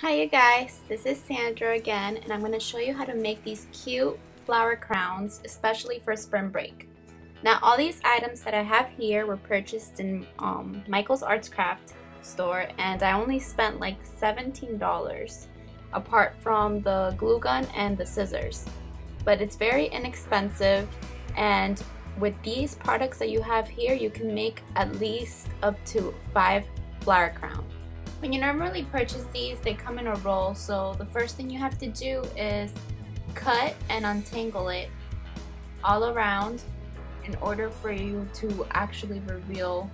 Hi you guys, this is Sandra again, and I'm going to show you how to make these cute flower crowns, especially for spring break. Now all these items that I have here were purchased in Michael's Arts Craft store, and I only spent like $17 apart from the glue gun and the scissors. But it's very inexpensive, and with these products that you have here, you can make at least up to 5 flower crowns. When you normally purchase these, they come in a roll, so the first thing you have to do is cut and untangle it all around in order for you to actually reveal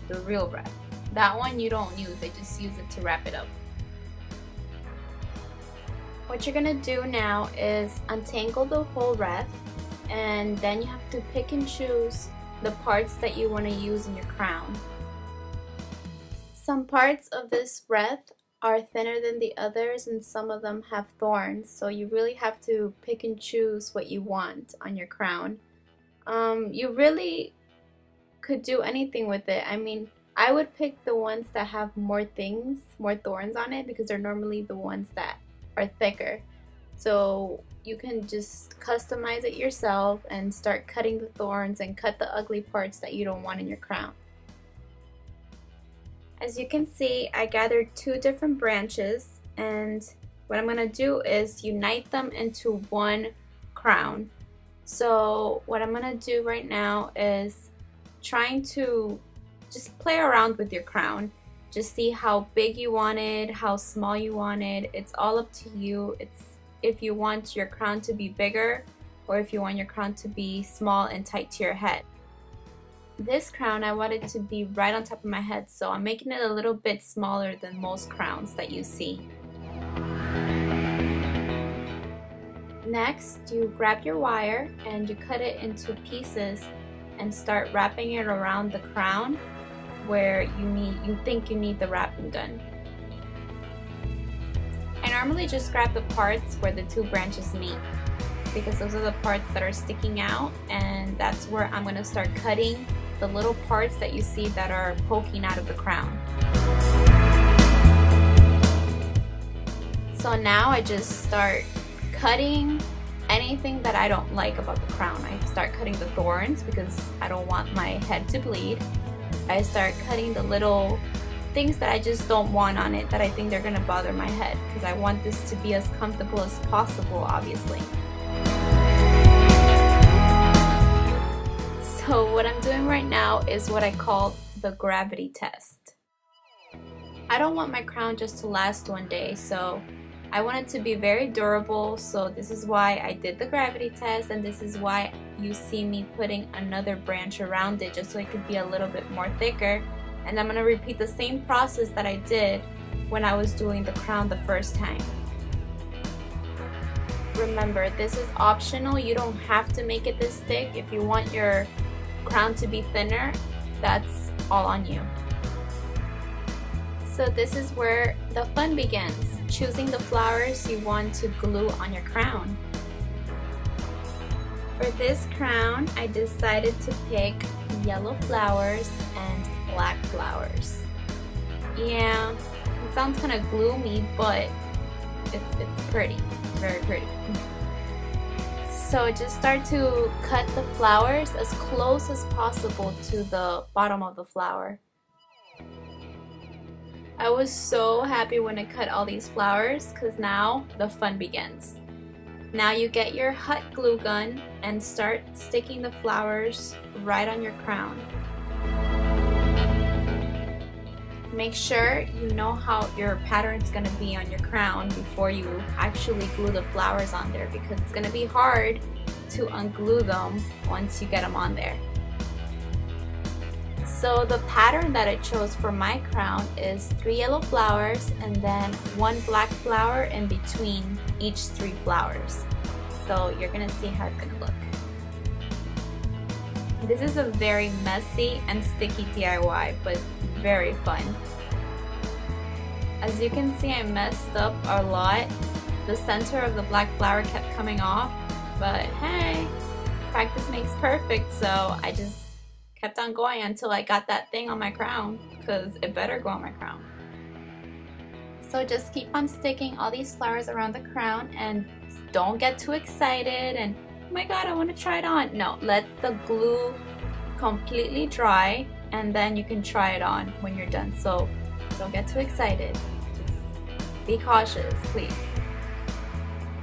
the real wreath. That one you don't use, they just use it to wrap it up. What you're gonna do now is untangle the whole wreath, and then you have to pick and choose the parts that you want to use in your crown. Some parts of this wreath are thinner than the others, and some of them have thorns, so you really have to pick and choose what you want on your crown. You really could do anything with it. I mean, I would pick the ones that have more thorns on it, because they're normally the ones that are thicker. So you can just customize it yourself and start cutting the thorns and cut the ugly parts that you don't want in your crown. As you can see, I gathered 2 different branches, and what I'm going to do is unite them into one crown. So what I'm going to do right now is trying to just play around with your crown. Just see how big you want it, how small you want it. It's all up to you. It's if you want your crown to be bigger or if you want your crown to be small and tight to your head. This crown, I want it to be right on top of my head, so I'm making it a little bit smaller than most crowns that you see. Next, you grab your wire and you cut it into pieces and start wrapping it around the crown where you think you need the wrapping done. I normally just grab the parts where the 2 branches meet, because those are the parts that are sticking out, and that's where I'm going to start cutting the little parts that you see that are poking out of the crown. So now I just start cutting anything that I don't like about the crown. I start cutting the thorns because I don't want my head to bleed. I start cutting the little things that I just don't want on it, that I think they're gonna bother my head, because I want this to be as comfortable as possible, obviously. So what I'm doing right now is what I call the gravity test. I don't want my crown just to last one day, so I want it to be very durable, so this is why I did the gravity test, and this is why you see me putting another branch around it, just so it could be a little bit more thicker. And I'm going to repeat the same process that I did when I was doing the crown the first time. Remember, this is optional. You don't have to make it this thick. If you want your crown to be thinner, that's all on you. So this is where the fun begins, choosing the flowers you want to glue on your crown. For this crown, I decided to pick yellow flowers and black flowers. Yeah, it sounds kind of gloomy, but it's pretty, very pretty. So just start to cut the flowers as close as possible to the bottom of the flower. I was so happy when I cut all these flowers, because now the fun begins. Now you get your hot glue gun and start sticking the flowers right on your crown. Make sure you know how your pattern's going to be on your crown before you actually glue the flowers on there, because it's going to be hard to unglue them once you get them on there. So the pattern that I chose for my crown is 3 yellow flowers and then 1 black flower in between each 3 flowers. So you're going to see how it's going to look. This is a very messy and sticky DIY, but very fun. As you can see, I messed up a lot. The center of the black flower kept coming off, but hey, practice makes perfect, so I just kept on going until I got that thing on my crown, because it better go on my crown. So just keep on sticking all these flowers around the crown and don't get too excited and oh my god, I want to try it on. No, let the glue completely dry and then you can try it on when you're done. So don't get too excited. Just be cautious, please.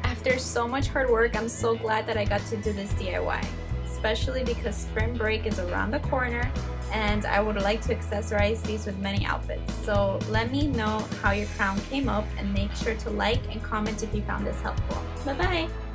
After so much hard work, I'm so glad that I got to do this DIY, especially because spring break is around the corner and I would like to accessorize these with many outfits. So let me know how your crown came up and make sure to like and comment if you found this helpful. Bye bye!